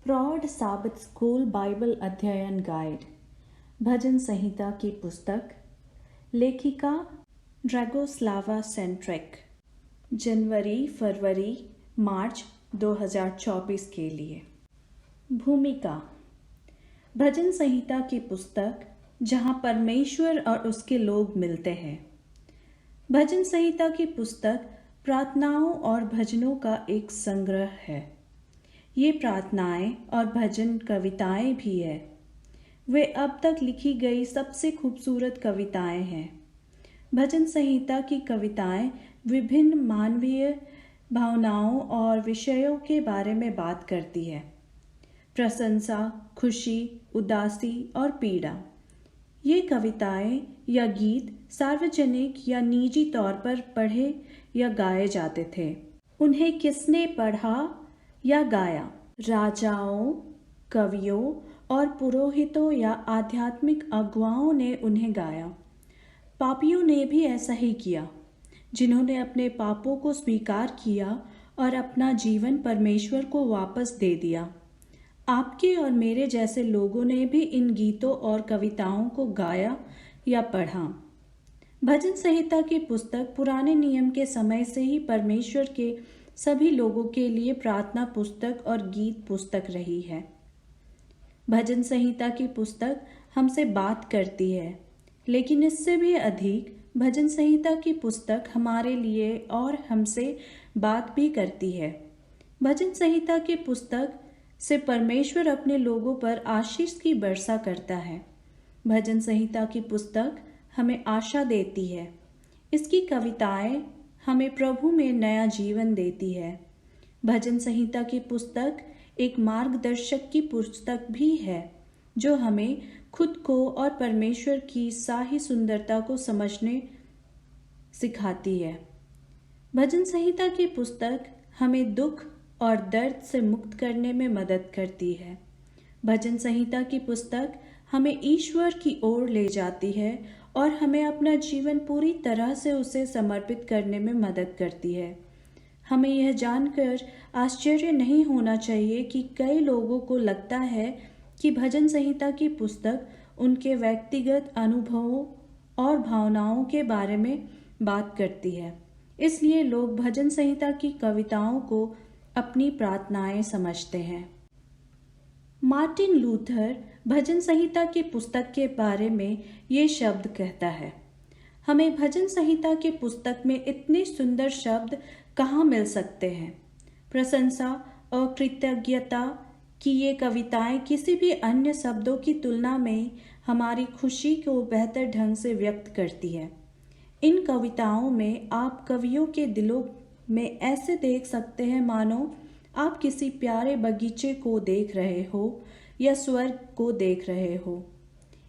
प्रौढ़ साबित school Bible अध्ययन गाइड भजन संहिता की पुस्तक। लेखिका ड्रैगोस्लावा सेंट्रिक। जनवरी, फरवरी, मार्च 2024 के लिए। भूमिका। भजन संहिता की पुस्तक जहां परमेश्वर और उसके लोग मिलते हैं। भजन संहिता की पुस्तक प्रार्थनाओं और भजनों का एक संग्रह है। ये प्रार्थनाएं और भजन कविताएं भी है। वे अब तक लिखी गई सबसे खूबसूरत कविताएं हैं। भजन संहिता की कविताएं विभिन्न मानवीय भावनाओं और विषयों के बारे में बात करती है। प्रशंसा, खुशी, उदासी और पीड़ा। ये कविताएं या गीत सार्वजनिक या निजी तौर पर पढ़े या गाए जाते थे। उन्हें किसने पढ़ा या गाया? राजाओं, कवियों और पुरोहितों या आध्यात्मिक अगुवाओं ने उन्हें गाया। पापियों ने भी ऐसा ही किया, जिन्होंने अपने पापों को स्वीकार किया और अपना जीवन परमेश्वर को वापस दे दिया। आपके और मेरे जैसे लोगों ने भी इन गीतों और कविताओं को गाया या पढ़ा। भजन संहिता की पुस्तक पुराने नियम के समय से ही परमेश्वर के सभी लोगों के लिए प्रार्थना पुस्तक और गीत पुस्तक रही है। भजन संहिता की पुस्तक हमसे बात करती है, लेकिन इससे भी अधिक भजन संहिता की पुस्तक हमारे लिए और हमसे बात भी करती है। भजन संहिता की पुस्तक से परमेश्वर अपने लोगों पर आशीष की वर्षा करता है। भजन संहिता की पुस्तक हमें आशा देती है। इसकी कविताएं हमें प्रभु में नया जीवन देती है। भजन संहिता की पुस्तक एक मार्गदर्शक की पुस्तक भी है, जो हमें खुद को और परमेश्वर की शाही सुंदरता को समझने सिखाती है। भजन संहिता की पुस्तक हमें दुख और दर्द से मुक्त करने में मदद करती है। भजन संहिता की पुस्तक हमें ईश्वर की ओर ले जाती है और हमें अपना जीवन पूरी तरह से उसे समर्पित करने में मदद करती है। हमें यह जानकर आश्चर्य नहीं होना चाहिए कि कई लोगों को लगता है कि भजन संहिता की पुस्तक उनके व्यक्तिगत अनुभवों और भावनाओं के बारे में बात करती है। इसलिए लोग भजन संहिता की कविताओं को अपनी प्रार्थनाएं समझते हैं। मार्टिन लूथर भजन संहिता की पुस्तक के बारे में ये शब्द कहता है। हमें भजन संहिता की पुस्तक में इतने सुंदर शब्द कहाँ मिल सकते हैं। प्रशंसा और कृतज्ञता की ये कविताएं किसी भी अन्य शब्दों की तुलना में हमारी खुशी को बेहतर ढंग से व्यक्त करती है। इन कविताओं में आप कवियों के दिलों में ऐसे देख सकते हैं मानो आप किसी प्यारे बगीचे को देख रहे हो या स्वर्ग को देख रहे हो।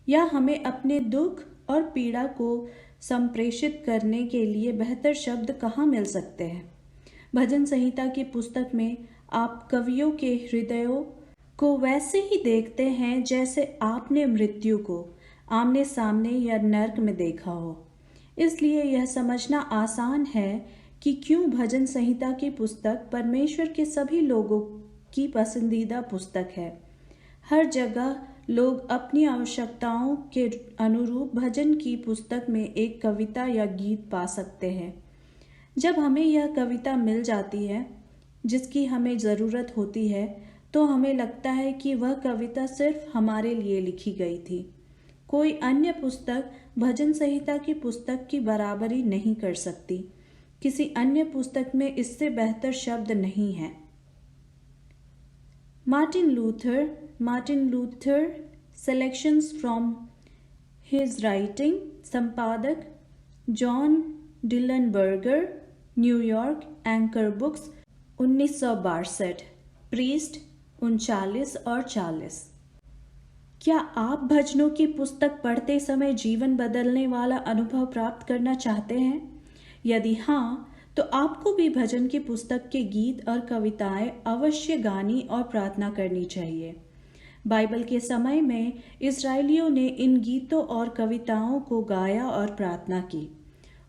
या हमें अपने दुख और पीड़ा को संप्रेषित करने के लिए बेहतर शब्द कहाँ मिल सकते हैं। भजन संहिता की पुस्तक में आप कवियों के हृदयों को वैसे ही देखते हैं जैसे आपने मृत्यु को आमने सामने या नर्क में देखा हो। इसलिए यह समझना आसान है कि क्यों भजन संहिता की पुस्तक परमेश्वर के सभी लोगों की पसंदीदा पुस्तक है। हर जगह लोग अपनी आवश्यकताओं के अनुरूप भजन की पुस्तक में एक कविता या गीत पा सकते हैं। जब हमें यह कविता मिल जाती है जिसकी हमें ज़रूरत होती है, तो हमें लगता है कि वह कविता सिर्फ हमारे लिए लिखी गई थी। कोई अन्य पुस्तक भजन संहिता की पुस्तक की बराबरी नहीं कर सकती। किसी अन्य पुस्तक में इससे बेहतर शब्द नहीं है। Martin Luther selections from his writing. संपादक जॉन डिलनबर्गर, न्यूयॉर्क, एंकर बुक्स, 1962। पृष्ठ 39 और 40। क्या आप भजनों की पुस्तक पढ़ते समय जीवन बदलने वाला अनुभव प्राप्त करना चाहते हैं? यदि हाँ, तो आपको भी भजन की पुस्तक के गीत और कविताएं अवश्य गानी और प्रार्थना करनी चाहिए। बाइबल के समय में इस्राएलियों ने इन गीतों और कविताओं को गाया और प्रार्थना की।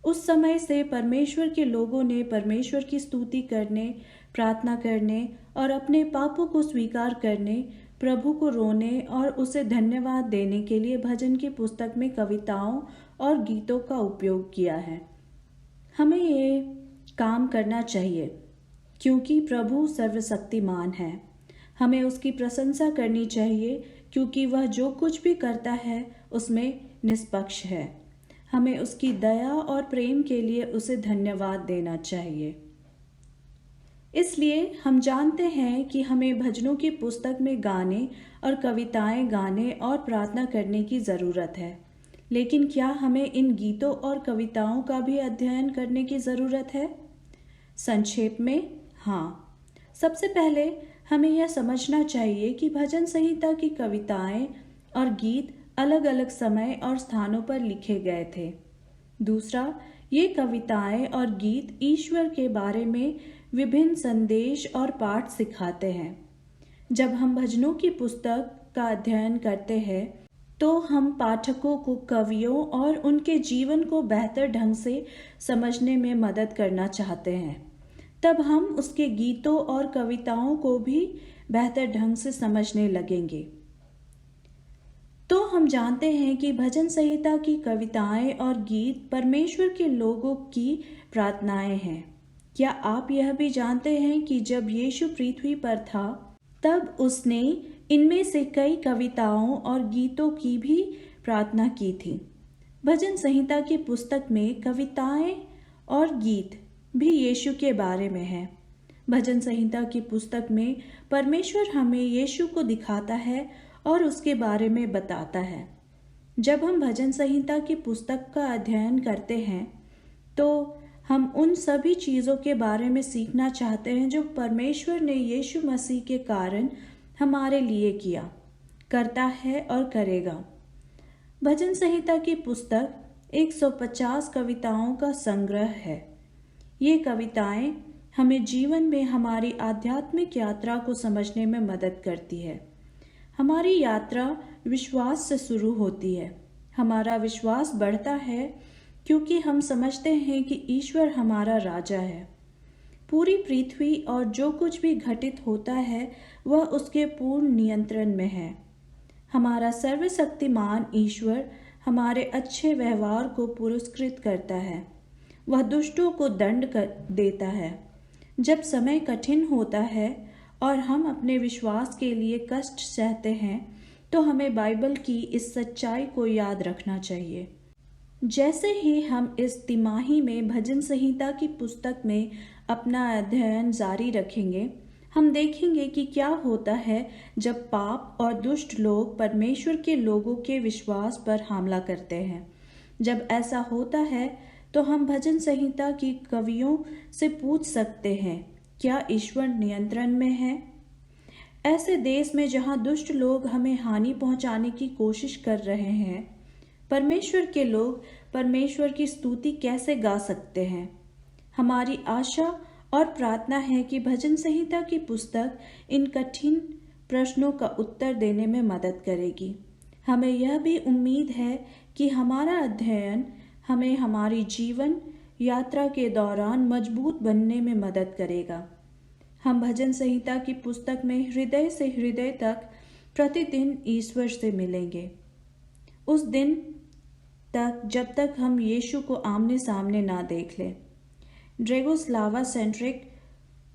उस समय से परमेश्वर के लोगों ने परमेश्वर की स्तुति करने, प्रार्थना करने और अपने पापों को स्वीकार करने, प्रभु को रोने और उसे धन्यवाद देने के लिए भजन की पुस्तक में कविताओं और गीतों का उपयोग किया है। हमें ये काम करना चाहिए क्योंकि प्रभु सर्वशक्तिमान है। हमें उसकी प्रशंसा करनी चाहिए क्योंकि वह जो कुछ भी करता है उसमें निष्पक्ष है। हमें उसकी दया और प्रेम के लिए उसे धन्यवाद देना चाहिए। इसलिए हम जानते हैं कि हमें भजनों की पुस्तक में गाने और कविताएं गाने और प्रार्थना करने की ज़रूरत है। लेकिन क्या हमें इन गीतों और कविताओं का भी अध्ययन करने की ज़रूरत है? संक्षेप में, हाँ। सबसे पहले हमें यह समझना चाहिए कि भजन संहिता की कविताएं और गीत अलग अलग समय और स्थानों पर लिखे गए थे। दूसरा, ये कविताएं और गीत ईश्वर के बारे में विभिन्न संदेश और पाठ सिखाते हैं। जब हम भजनों की पुस्तक का अध्ययन करते हैं तो हम पाठकों को कवियों और उनके जीवन को बेहतर ढंग से समझने में मदद करना चाहते हैं। तब हम उसके गीतों और कविताओं को भी बेहतर ढंग से समझने लगेंगे। तो हम जानते हैं कि भजन संहिता की कविताएं और गीत परमेश्वर के लोगों की प्रार्थनाएं हैं। क्या आप यह भी जानते हैं कि जब यीशु पृथ्वी पर था तब उसने इनमें से कई कविताओं और गीतों की भी प्रार्थना की थी। भजन संहिता की पुस्तक में कविताएं और गीत भी यीशु के बारे में है। भजन संहिता की पुस्तक में परमेश्वर हमें यीशु को दिखाता है और उसके बारे में बताता है। जब हम भजन संहिता की पुस्तक का अध्ययन करते हैं तो हम उन सभी चीज़ों के बारे में सीखना चाहते हैं जो परमेश्वर ने यीशु मसीह के कारण हमारे लिए किया, करता है और करेगा। भजन संहिता की पुस्तक 150 कविताओं का संग्रह है। ये कविताएं हमें जीवन में हमारी आध्यात्मिक यात्रा को समझने में मदद करती है। हमारी यात्रा विश्वास से शुरू होती है। हमारा विश्वास बढ़ता है क्योंकि हम समझते हैं कि ईश्वर हमारा राजा है। पूरी पृथ्वी और जो कुछ भी घटित होता है वह उसके पूर्ण नियंत्रण में है। हमारा सर्वशक्तिमान ईश्वर हमारे अच्छे व्यवहार को पुरस्कृत करता है। वह दुष्टों को दंड देता है। जब समय कठिन होता है और हम अपने विश्वास के लिए कष्ट सहते हैं तो हमें बाइबल की इस सच्चाई को याद रखना चाहिए। जैसे ही हम इस तिमाही में भजन संहिता की पुस्तक में अपना अध्ययन जारी रखेंगे, हम देखेंगे कि क्या होता है जब पाप और दुष्ट लोग परमेश्वर के लोगों के विश्वास पर हमला करते हैं। जब ऐसा होता है तो हम भजन संहिता की कवियों से पूछ सकते हैं, क्या ईश्वर नियंत्रण में है? ऐसे देश में जहां दुष्ट लोग हमें हानि पहुंचाने की कोशिश कर रहे हैं, परमेश्वर के लोग परमेश्वर की स्तुति कैसे गा सकते हैं? हमारी आशा और प्रार्थना है कि भजन संहिता की पुस्तक इन कठिन प्रश्नों का उत्तर देने में मदद करेगी। हमें यह भी उम्मीद है कि हमारा अध्ययन हमें हमारी जीवन यात्रा के दौरान मजबूत बनने में मदद करेगा। हम भजन संहिता की पुस्तक में हृदय से हृदय तक प्रतिदिन ईश्वर से मिलेंगे। उस दिन तक जब तक हम यीशु को आमने सामने ना देख लें। ड्रैगोस्लावा सेंट्रिक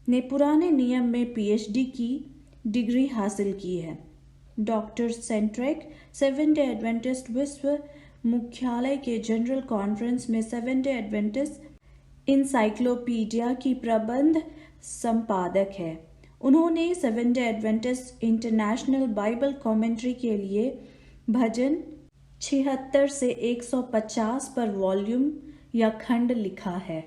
ने पुराने नियम में पीएचडी की डिग्री हासिल की है। Doctor centric seventh day Adventist विश्व मुख्यालय के जनरल कॉन्फ्रेंस में सेवेंथ डे एडवेंटिस्ट इंसाइक्लोपीडिया की प्रबंध संपादक है। उन्होंने seventh day Adventist international Bible commentary के लिए भजन 76 से 150 पर वॉल्यूम या खंड लिखा है।